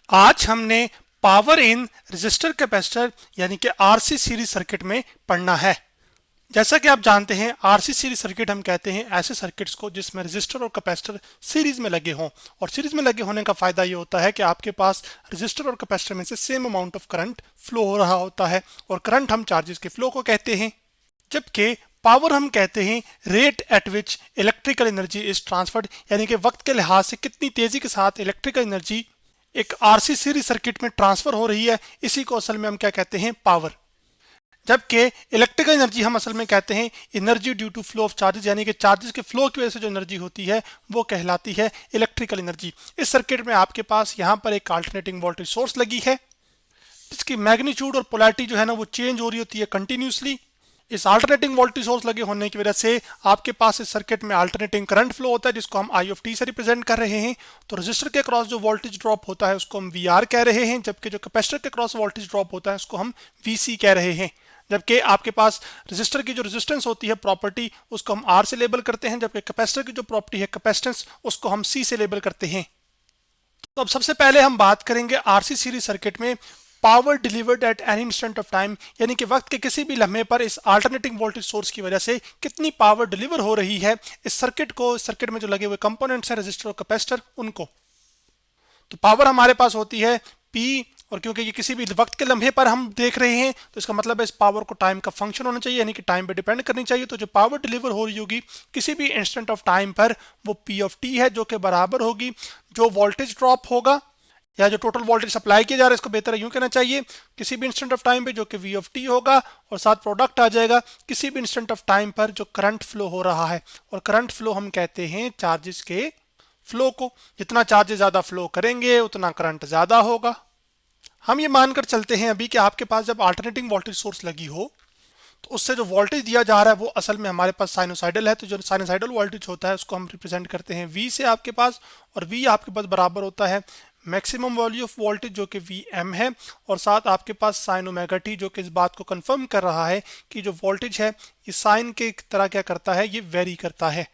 आज हमने power in register capacitor यानी कि आरसी सीरीज सर्किट में पढ़ना है। जैसा कि आप जानते हैं, आरसी सीरीज सर्किट हम कहते हैं ऐसे सर्किट्स को जिसमें रजिस्टर और कैपेसिटर सीरीज में लगे हों। और सीरीज में लगे होने का फायदा ये होता है कि आपके पास रजिस्टर और कैपेसिटर में से same amount of current flow हो रहा होता है, और करंट हम चार्जेस के फ्लो को कहते हैं, जबकि पावर हम कहते हैं rate at which electrical energy is transferred, यानी कि वक्त के लिहाज से कितनी तेजी के साथ इलेक्ट्रिकल एनर्जी एक आरसी सीरीज सर्किट में ट्रांसफर हो रही है। इसी को असल में हम क्या कहते हैं, पावर। जबकि इलेक्ट्रिकल एनर्जी हम असल में कहते हैं energy due to flow of charges, यानी कि चार्जेस के फ्लो की वजह से जो एनर्जी होती है वो कहलाती है इलेक्ट्रिकल एनर्जी। इस सर्किट में आपके पास यहाँ पर एक अल्टरनेटिंग वोल्टेज सोर्स लगी है जिसकी मैग्नीट्यूड और पोलैरिटी जो है ना वो चेंज हो रही होती है कंटिन्यूसली। इस अल्टरनेटिंग वोल्टेज सोर्स लगे होने की वजह से आपके पास इस सर्किट में अल्टरनेटिंग करंट फ्लो होता है जिसको हम आई ऑफ टी से रिप्रेजेंट कर रहे हैं। तो रजिस्टर के क्रॉस जो वोल्टेज ड्रॉप होता है उसको हम वी आर कह रहे हैं, जबकि जो कैपेसिटर के क्रॉस वोल्टेज ड्रॉप होता है उसको हम वी सी कह रहे हैं। जबकि आपके पास रजिस्टर की जो रेजिस्टेंस होती है प्रॉपर्टी उसको हम आर से लेबल करते हैं, जबकि कैपेसिटर की जो प्रॉपर्टी है कैपेसिटेंस उसको हम सी से लेबल करते हैं। तो अब सबसे पहले हम बात करेंगे आरसी सीरीज सर्किट में power delivered at any instant of time, यानी कि वक्त के किसी भी लम्हे पर इस अल्टरनेटिंग वोल्टेज सोर्स की वजह से कितनी पावर डिलीवर हो रही है इस सर्किट में जो लगे हुए कंपोनेंट्स हैं रजिस्टर और कैपेसिटर उनको। तो पावर हमारे पास होती है पी, और क्योंकि ये किसी भी वक्त के लम्हे पर हम देख रहे हैं तो इसका मतलब है इस पावर को टाइम का फंक्शन होना चाहिए, यानी कि टाइम पे डिपेंड करनी चाहिए। तो जो पावर डिलीवर हो रही होगी किसी भी इंस्टेंट ऑफ टाइम पर वो पी ऑफ टी है, जो कि बराबर होगी जो वोल्टेज ड्रॉप होगा या जो टोटल वोल्टेज सप्लाई किया जा रहा है, इसको बेहतर यूं कहना चाहिए किसी भी इंस्टेंट ऑफ टाइम पे, जो कि वी ऑफ टी होगा, और साथ प्रोडक्ट आ जाएगा किसी भी इंस्टेंट ऑफ टाइम पर जो करंट फ्लो हो रहा है। और करंट फ्लो हम कहते हैं चार्जेस के फ्लो को। जितना चार्जेस ज्यादा फ्लो करेंगे उतना करंट ज्यादा होगा। हम ये मानकर चलते हैं अभी कि आपके पास जब अल्टरनेटिंग वोल्टेज सोर्स लगी हो तो उससे जो वोल्टेज दिया जा रहा है वो असल में हमारे पास साइनोसाइडल है। तो जो साइनोसाइडल वोल्टेज होता है उसको हम रिप्रेजेंट करते हैं वी से आपके पास, और वी आपके पास बराबर होता है मैक्सिमम वैल्यू ऑफ वोल्टेज जो कि वी एम है, और साथ आपके पास साइन ओमेगा टी जो कि इस बात को कंफर्म कर रहा है कि जो वोल्टेज है ये साइन के तरह क्या करता है, ये वेरी करता है।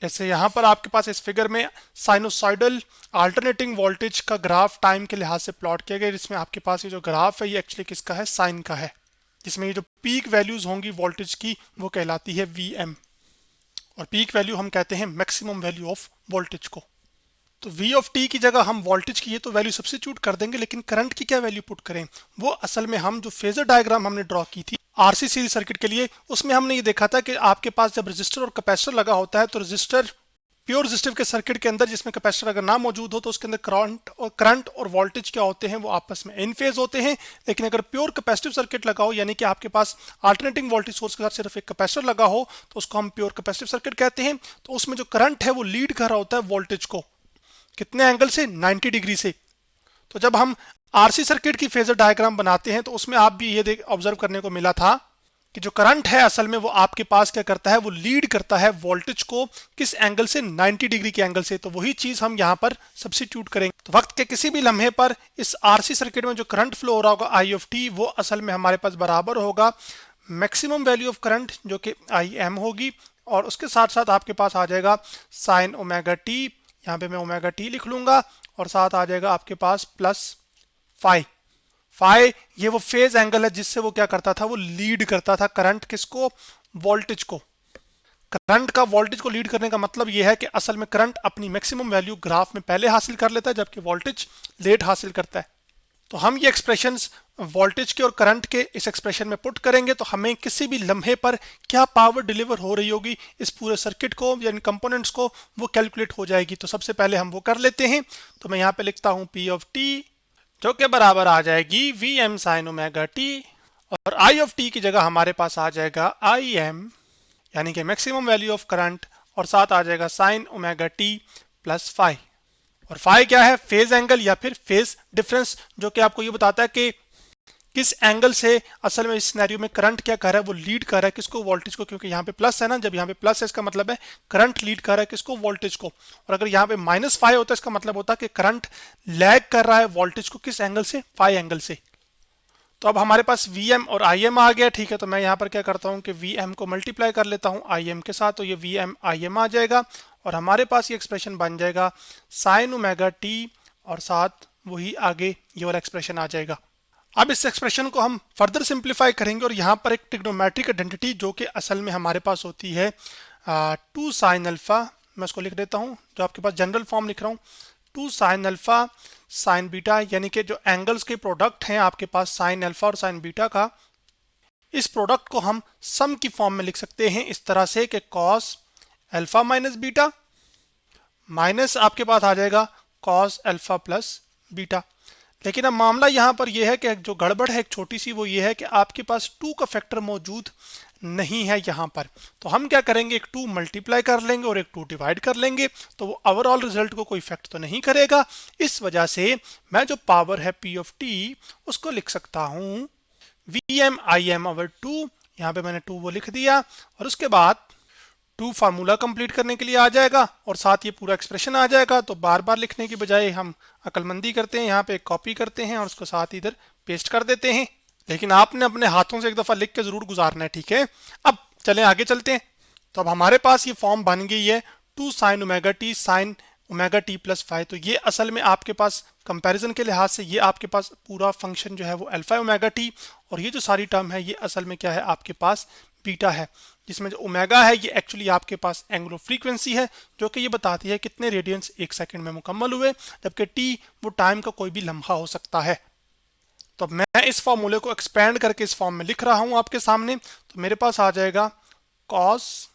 जैसे यहाँ पर आपके पास इस फिगर में साइनोसाइडल अल्टरनेटिंग वोल्टेज का ग्राफ टाइम के लिहाज से प्लॉट किया गया, जिसमें आपके पास ये जो ग्राफ है ये एक्चुअली किसका है, साइन का है, जिसमें ये जो पीक वैल्यूज होंगी वोल्टेज की वो कहलाती है वी एम, और पीक वैल्यू हम कहते हैं मैक्सिमम वैल्यू ऑफ वोल्टेज को। तो वी ऑफ टी की जगह हम वोल्टेज की ये तो वैल्यू सब्स्टिट्यूट कर देंगे, लेकिन करंट की क्या वैल्यू पुट करें, वो असल में हम जो फेजर डायग्राम हमने ड्रॉ की थी आरसी सीरीज सर्किट के लिए उसमें हमने ये देखा था कि आपके पास जब रजिस्टर और कैपेसिटर लगा होता है तो रजिस्टर प्योर रजिस्टिव के सर्किट के अंदर जिसमें कैपेसिटर अगर ना मौजूद हो तो उसके अंदर करंट और वोल्टेज क्या होते हैं, वो आपस में इन फेज होते हैं। लेकिन अगर प्योर कैपेसिटिव सर्किट लगा हो, यानी कि आपके पास अल्टरनेटिंग वोल्टेज सोर्स के साथ सिर्फ एक कैपेसिटर लगा हो, तो उसको हम प्योर कैपेसिटिव सर्किट कहते हैं। तो उसमें जो करंट है वो लीड कर रहा होता है वोल्टेज को, कितने एंगल से, 90 डिग्री से। तो जब हम आरसी सर्किट की फेजर डायग्राम बनाते हैं तो उसमें आप भी ये ऑब्जर्व करने को मिला था कि जो करंट है असल में वो आपके पास क्या करता है, वो लीड करता है वोल्टेज को किस एंगल से, 90 डिग्री के एंगल से। तो वही चीज हम यहाँ पर सब्स्टिट्यूट करेंगे। तो वक्त के किसी भी लम्हे पर इस आरसी सर्किट में जो करंट फ्लो हो रहा होगा आई ऑफ टी, वो असल में हमारे पास बराबर होगा मैक्सिमम वैल्यू ऑफ करंट जो कि आई एम होगी, और उसके साथ साथ आपके पास आ जाएगा साइन ओमेगा टी, यहाँ पे मैं ओमेगा टी लिख लूंगा, और साथ आ जाएगा आपके पास प्लस फाई। फाई ये वो फेज एंगल है जिससे वो क्या करता था, वो लीड करता था करंट किसको, वोल्टेज को। करंट का वोल्टेज को लीड करने का मतलब ये है कि असल में करंट अपनी मैक्सिमम वैल्यू ग्राफ में पहले हासिल कर लेता है, जबकि वोल्टेज लेट हासिल करता है। तो हम ये एक्सप्रेशंस वोल्टेज के और करंट के इस एक्सप्रेशन में पुट करेंगे तो हमें किसी भी लम्हे पर क्या पावर डिलीवर हो रही होगी इस पूरे सर्किट को यानी कंपोनेंट्स को, वो कैलकुलेट हो जाएगी। तो सबसे पहले हम वो कर लेते हैं। तो मैं यहाँ पे लिखता हूँ पी ऑफ टी जो कि बराबर आ जाएगी V M sine omega T, और आई ऑफ टी की जगह हमारे पास आ जाएगा आई एम यानी कि मैक्सिमम वैल्यू ऑफ करंट, और साथ आ जाएगा sine omega T plus phi. और फाई क्या है, फेज एंगल या फिर फेज डिफरेंस, जो कि आपको ये बताता है कि किस एंगल से असल में इस सिनेरियो में करंट क्या कर रहा है, वो लीड कर रहा है किसको, वोल्टेज को। क्योंकि यहाँ पे प्लस है ना, जब यहाँ पे प्लस है इसका मतलब है करंट लीड कर रहा है किसको, वोल्टेज को। और अगर यहाँ पे माइनस फाई होता है इसका मतलब होता है कि करंट लैग कर रहा है वोल्टेज को किस एंगल से, फाई एंगल से। तो अब हमारे पास Vm और Im आ गया, ठीक है। तो मैं यहाँ पर क्या करता हूँ कि Vm को मल्टीप्लाई कर लेता हूँ Im के साथ, तो ये Vm Im आ जाएगा, और हमारे पास ये एक्सप्रेशन बन जाएगा साइन ओमेगा टी और साथ वही आगे ये वाला एक्सप्रेशन आ जाएगा। अब इस एक्सप्रेशन को हम फर्दर सिंप्लीफाई करेंगे और यहाँ पर एक ट्रिग्नोमेट्रिक आइडेंटिटी जो कि असल में हमारे पास होती है 2 साइन अल्फा, मैं उसको लिख देता हूँ, जो आपके पास जनरल फॉर्म लिख रहा हूँ, 2 साइन अल्फा साइन बीटा, यानी कि जो एंगल्स के प्रोडक्ट हैं आपके पास साइन अल्फा और साइन बीटा का, इस प्रोडक्ट को हम सम की फॉर्म में लिख सकते हैं इस तरह से कि cos alpha minus beta minus आपके पास आ जाएगा कॉस अल्फा प्लस बीटा। लेकिन अब मामला यहाँ पर यह है कि जो गड़बड़ है एक छोटी सी, वो ये है कि आपके पास 2 का फैक्टर मौजूद नहीं है यहाँ पर। तो हम क्या करेंगे, एक 2 मल्टीप्लाई कर लेंगे और एक 2 डिवाइड कर लेंगे, तो वो ओवरऑल रिजल्ट को कोई इफेक्ट तो नहीं करेगा। इस वजह से मैं जो पावर है पी ऑफ टी उसको लिख सकता हूँ V M I M over 2, यहाँ पे मैंने 2 वो लिख दिया, और उसके बाद 2 फार्मूला कंप्लीट करने के लिए आ जाएगा और साथ ये पूरा एक्सप्रेशन आ जाएगा। तो बार बार लिखने की बजाय हम अक्लमंदी करते हैं, यहाँ पे कॉपी करते हैं और उसको साथ ही इधर पेस्ट कर देते हैं। लेकिन आपने अपने हाथों से एक दफ़ा लिख के ज़रूर गुजारना है, ठीक है। अब चलें आगे चलते हैं। तो अब हमारे पास ये फॉर्म बन गई है 2 sign omega T sign omega T plus 5। तो ये असल में आपके पास कंपैरिजन के लिहाज से ये आपके पास पूरा फंक्शन जो है वो अल्फा ओमेगा टी, और ये जो सारी टर्म है ये असल में क्या है आपके पास बीटा है, जिसमें जो ओमेगा है ये एक्चुअली आपके पास एंगुलर फ्रीक्वेंसी है जो कि ये बताती है कितने रेडियंस 1 सेकंड में मुकम्मल हुए, जबकि टी वो टाइम का कोई भी लम्हा हो सकता है। तो मैं इस फॉर्मूले को एक्सपेंड करके इस फॉर्म में लिख रहा हूं आपके सामने। तो मेरे पास आ जाएगा कॉस,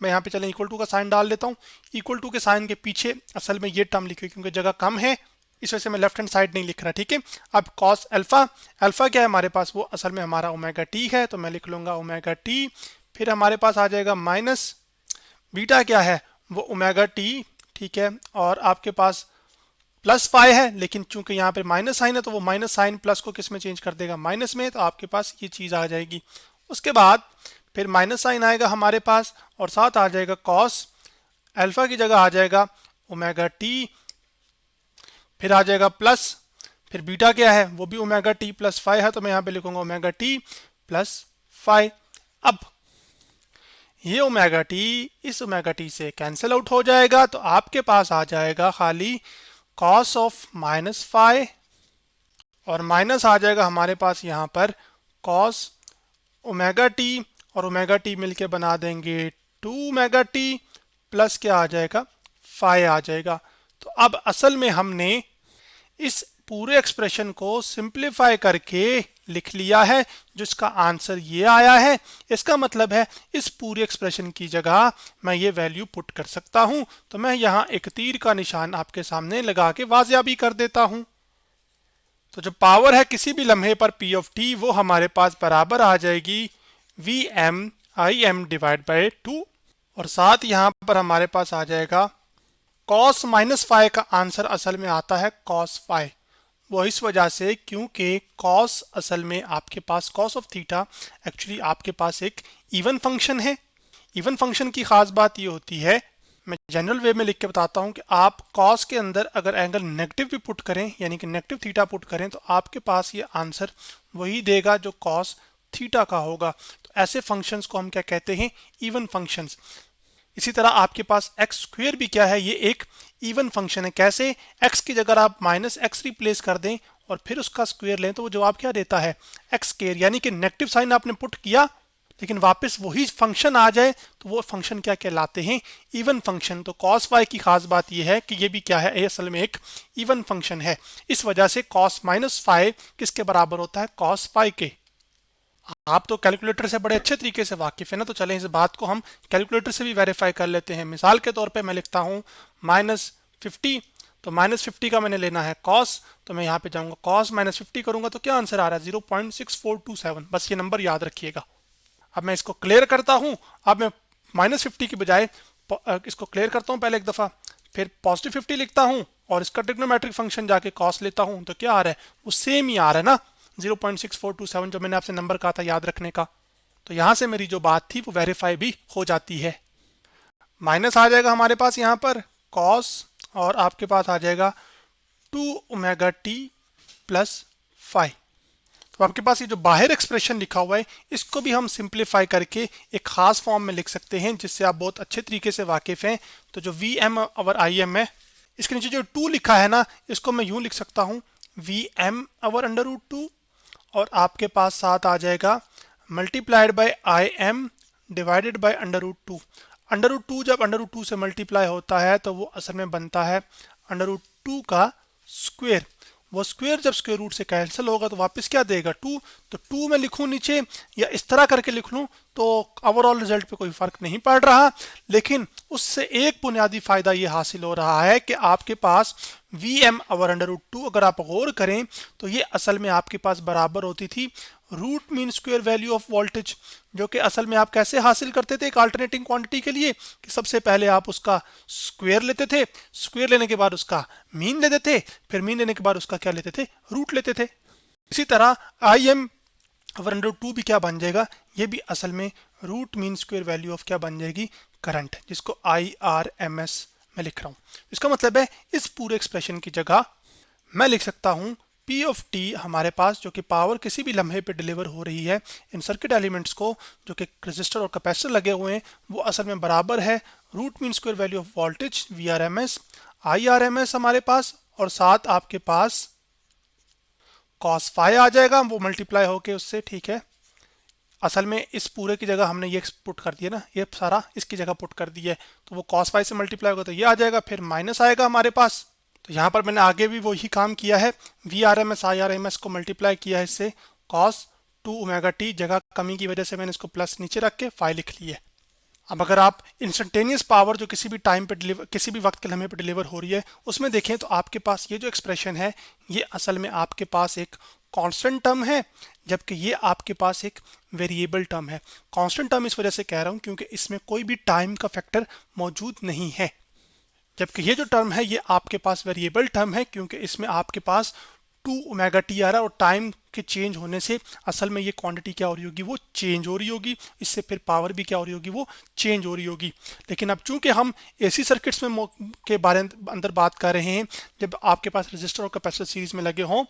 मैं यहाँ पे चलें इक्वल टू का साइन डाल देता हूँ, इक्वल टू के साइन के पीछे असल में ये टर्म लिखी हुई क्योंकि जगह कम है इस वजह से मैं लेफ्ट हैंड साइड नहीं लिख रहा, ठीक है। अब कॉस अल्फा, अल्फा क्या है हमारे पास, वो असल में हमारा ओमेगा टी है, तो मैं लिख लूंगा ओमेगा टी। फिर हमारे पास आ जाएगा माइनस बीटा क्या है वो ओमेगा टी, ठीक है, और आपके पास प्लस 5 है, लेकिन चूंकि यहाँ पे माइनस साइन है तो वो माइनस साइन प्लस को किस में चेंज कर देगा, माइनस में, तो आपके पास ये चीज़ आ जाएगी। उसके बाद फिर माइनस साइन आएगा हमारे पास और साथ आ जाएगा कॉस अल्फा की जगह आ जाएगा ओमेगा टी, फिर आ जाएगा प्लस, फिर बीटा क्या है वो भी ओमेगा टी प्लस 5 है, तो मैं यहाँ पे लिखूंगा ओमेगा टी प्लस 5। अब ये ओमेगा टी इस ओमेगा टी से कैंसिल आउट हो जाएगा, तो आपके पास आ जाएगा खाली कॉस ऑफ माइनस 5 और माइनस आ जाएगा हमारे पास यहाँ पर कॉस ओमेगा टी, और ओमेगा टी मिलके बना देंगे 2 ओमेगा टी प्लस क्या आ जाएगा 5 आ जाएगा। तो अब असल में हमने इस पूरे एक्सप्रेशन को सिंप्लीफाई करके लिख लिया है, जिसका आंसर ये आया है। इसका मतलब है इस पूरे एक्सप्रेशन की जगह मैं ये वैल्यू पुट कर सकता हूं। तो मैं यहाँ एक तीर का निशान आपके सामने लगा के वाजिया भी कर देता हूं। तो जो पावर है किसी भी लम्हे पर पी ऑफ टी वो हमारे पास बराबर आ जाएगी V M I M divide by 2, और साथ यहाँ पर हमारे पास आ जाएगा कॉस माइनस 5 का आंसर असल में आता है कॉस 5। वो इस वजह से क्योंकि कॉस असल में आपके पास कॉस ऑफ थीटा एक्चुअली आपके पास एक इवन फंक्शन है। इवन फंक्शन की खास बात ये होती है, मैं जनरल वे में लिख के बताता हूँ कि आप कॉस के अंदर अगर एंगल नेगेटिव भी पुट करें यानी कि नेगेटिव थीटा पुट करें तो आपके पास ये आंसर वही देगा जो कॉस थीटा का होगा। तो ऐसे फंक्शंस को हम क्या कहते हैं, इवन फंक्शंस। इसी तरह आपके पास एक्स स्क्वेयर भी क्या है, ये एक इवन फंक्शन है। कैसे, एक्स की जगह आप माइनस एक्स रिप्लेस कर दें और फिर उसका स्क्वेयर लें तो वो जवाब क्या देता है एक्स स्क्वेयर, यानी कि नेगेटिव साइन आपने पुट किया लेकिन वापस वही फंक्शन आ जाए तो वो फंक्शन क्या कहलाते हैं, इवन फंक्शन। तो cos y की खास बात यह है कि ये भी क्या है, असल में एक इवन फंक्शन है। इस वजह से cos माइनस 5 किसके बराबर होता है, cos 5 के। आप तो कैलकुलेटर से बड़े अच्छे तरीके से वाकिफ है ना, तो चलें इस बात को हम कैलकुलेटर से भी वेरीफाई कर लेते हैं। मिसाल के तौर पे मैं लिखता हूँ -50, तो -50 का मैंने लेना है cos, तो मैं यहाँ पे जाऊँगा cos -50 करूँगा तो क्या आंसर आ रहा है 0.6427। बस ये नंबर याद रखिएगा। अब मैं इसको क्लियर करता हूँ। अब मैं -50 की बजाय इसको क्लियर करता हूँ पहले एक दफ़ा, फिर +50 लिखता हूँ और इसका ट्रिग्नोमेट्रिक फंक्शन जाके cos लेता हूँ, तो क्या आ रहा है, वो सेम ही आ रहा है ना 0.6427 जो मैंने आपसे नंबर कहा था याद रखने का। तो यहाँ से मेरी जो बात थी वो वेरीफाई भी हो जाती है। माइनस आ जाएगा हमारे पास यहाँ पर cos और आपके पास आ जाएगा 2ωt + 5। तो आपके पास ये जो बाहर एक्सप्रेशन लिखा हुआ है इसको भी हम सिंप्लीफाई करके एक खास फॉर्म में लिख सकते हैं जिससे आप बहुत अच्छे तरीके से वाकिफ हैं। तो जो वी एम और आई एम है इसके नीचे जो 2 लिखा है ना, इसको मैं यूं लिख सकता हूं Vm ओवर अंडर रूट 2, और आपके पास साथ आ जाएगा multiplied by Im divided by under root 2। Under root 2 जब अंडर रूट 2 से मल्टीप्लाई होता है तो वो असल में बनता है अंडर रूट 2 का स्क्वायर। वो स्क्वायर जब स्क्वायर रूट से कैंसिल होगा तो वापस क्या देगा 2। तो 2 में लिखूं नीचे या इस तरह करके लिख लूं तो ओवरऑल रिजल्ट पे कोई फर्क नहीं पड़ रहा, लेकिन उससे एक बुनियादी फायदा ये हासिल हो रहा है कि आपके पास Vm ओवर अंडर रूट 2 अगर आप गौर करें तो ये असल में आपके पास बराबर होती थी root mean square value of voltage, जो कि असल में आप कैसे हासिल करते थे एक अल्टरनेटिंग क्वांटिटी के लिए कि सबसे पहले आप उसका स्क्वायर लेते थे, स्क्वायर लेने के बाद उसका मीन लेते थे, फिर मीन लेने के बाद उसका क्या लेते थे, रूट लेते थे। इसी तरह Im ओवर अंडर 2 भी क्या बन जाएगा, ये भी असल में root mean square value of क्या बन जाएगी, करंट, जिसको IRMS मैं लिख रहा हूं। इसका मतलब है इस पूरे एक्सप्रेशन की जगह मैं लिख सकता हूं P ऑफ T हमारे पास जो कि पावर किसी भी लम्हे पे डिलीवर हो रही है इन सर्किट एलिमेंट्स को जो कि रजिस्टर और कैपेसिटर लगे हुए हैं, वो असल में बराबर है root mean square value of voltage VRMS, IRMS हमारे पास, और साथ आपके पास cos phi आ जाएगा, वो मल्टीप्लाई होके उससे, ठीक है। असल में इस पूरे की जगह हमने ये पुट कर दिया ना, ये सारा इसकी जगह पुट कर दिया है, तो वो cos phi से मल्टीप्लाई होगा तो ये आ जाएगा, फिर माइनस आएगा हमारे पास। तो यहाँ पर मैंने आगे भी वही काम किया है, VRMS IRMS को मल्टीप्लाई किया है इससे cos 2 ओमेगा t, जगह कमी की वजह से मैंने इसको प्लस नीचे रख के फाई लिख ली है। अब अगर आप इंस्टेंटेनियस पावर जो किसी भी टाइम पे डिलीवर, किसी भी वक्त के लम्हे पे डिलीवर हो रही है उसमें देखें तो आपके पास ये जो एक्सप्रेशन है ये असल में आपके पास एक कांस्टेंट टर्म है, जबकि ये आपके पास एक वेरिएबल टर्म है। कांस्टेंट टर्म इस वजह से कह रहा हूँ क्योंकि इसमें कोई भी टाइम का फैक्टर मौजूद नहीं है, जबकि ये जो टर्म है ये आपके पास वेरिएबल टर्म है क्योंकि इसमें आपके पास 2 ओमेगा टी आ रहा है, और टाइम के चेंज होने से असल में ये क्वांटिटी क्या हो रही होगी, वो चेंज हो रही होगी, इससे फिर पावर भी क्या हो रही होगी, वो चेंज हो रही होगी। लेकिन अब चूंकि हम एसी सर्किट्स में के बारे अंदर बात कर रहे हैं, जब आपके पास रजिस्टर और कैपेसिटर सीरीज में लगे हों,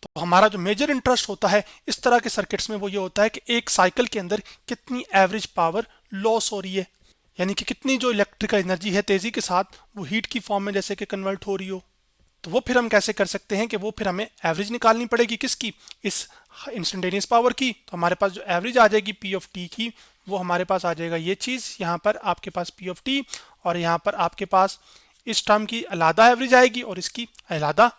तो हमारा जो मेजर इंटरेस्ट होता है इस तरह के सर्किट्स में वो ये होता है कि एक साइकिल के अंदर कितनी एवरेज पावर लॉस हो रही है, यानी कि कितनी जो इलेक्ट्रिकल एनर्जी है तेजी के साथ वो हीट की फॉर्म में जैसे कि कन्वर्ट हो रही हो। तो वो फिर हम कैसे कर सकते हैं कि वो फिर हमें एवरेज निकालनी पड़ेगी किसकी, इस इंस्टेंटेनियस पावर की। तो हमारे पास जो एवरेज आ जाएगी P ऑफ T की, वो हमारे पास आ जाएगा ये चीज़, यहाँ पर आपके पास P ऑफ T, और यहाँ पर आपके पास इस टर्म की अलग एवरेज आएगी और इसकी अलग।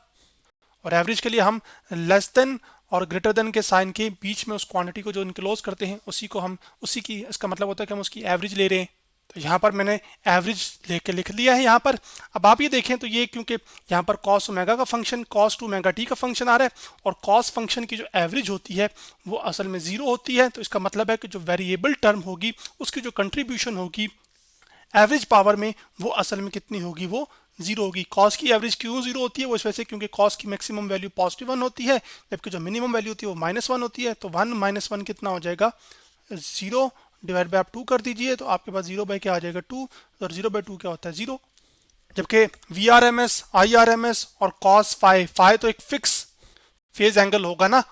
और एवरेज के लिए हम लेस देन और ग्रेटर देन के साइन के बीच में उस क्वांटिटी को जो इनक्लोज करते हैं उसी को हम, उसी की, इसका मतलब होता है कि हम उसकी एवरेज ले रहे हैं। तो यहाँ पर मैंने एवरेज लेके लिख लिया है यहाँ पर। अब आप ये देखें तो ये क्योंकि यहाँ पर cos ओमेगा का फंक्शन cos 2 ओमेगा t का फंक्शन आ रहा है, और cos फंक्शन की जो एवरेज होती है वो असल में 0 होती है, तो इसका मतलब है कि जो वेरिएबल टर्म होगी उसकी जो कंट्रीब्यूशन होगी एवरेज पावर में वो असल में कितनी होगी, वो 0 होगी। cos की एवरेज क्यों 0 होती है, वो इस वजह से क्योंकि cos की मैक्सिमम वैल्यू पॉजिटिव 1 होती है, जबकि जो मिनिमम वैल्यू होती है वो -1 होती है। तो 1 - 1 कितना हो जाएगा, 0 डिवाइड बाय आप 2 कर दीजिए तो आपके पास 0 बाय क्या आ जाएगा 2, और 0 बाय 2 क्या होता है 0। जबकि VRMS IRMS और cos phi तो एक फिक्स फेज एंगल होगा ना,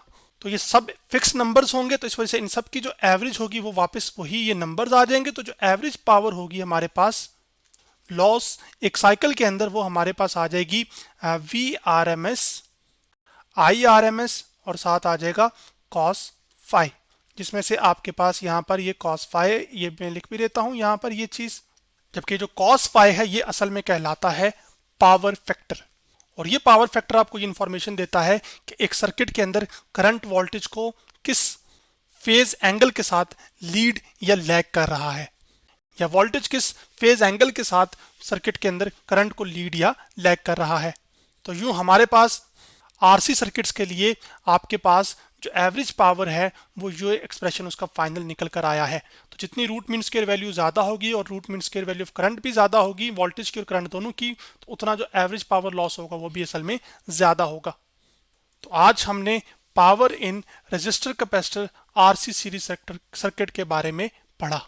तो ये सब फिक्स नंबर्स होंगे, तो इस वजह से इन सब की जो एवरेज होगी वो वापस वही ये नंबर्स आ जाएंगे। तो जो एवरेज पावर होगी हमारे पास लॉस एक साइकिल के अंदर, वो हमारे पास आ जाएगी VRMS IRMS और साथ आ जाएगा cos phi, जिसमें से आपके पास यहाँ पर ये cos phi, ये मैं लिख भी देता हूँ यहाँ पर ये चीज़। जबकि जो cos phi है ये असल में कहलाता है पावर फैक्टर, और ये पावर फैक्टर आपको ये इंफॉर्मेशन देता है कि एक सर्किट के अंदर करंट वोल्टेज को किस फेज एंगल के साथ लीड या लैग कर रहा है, या वोल्टेज किस फेज एंगल के साथ सर्किट के अंदर करंट को लीड या लैग कर रहा है। तो यूं हमारे पास आरसी सर्किट्स के लिए आपके पास जो एवरेज पावर है वो जो एक्सप्रेशन उसका फाइनल निकल कर आया है। तो जितनी रूट मीन स्क्वायर वैल्यू ज़्यादा होगी और root mean square value of current भी ज़्यादा होगी, वोल्टेज की और करंट दोनों की, तो उतना जो एवरेज पावर लॉस होगा वो भी असल में ज़्यादा होगा। तो आज हमने power in register capacitor RC series circuit के बारे में पढ़ा।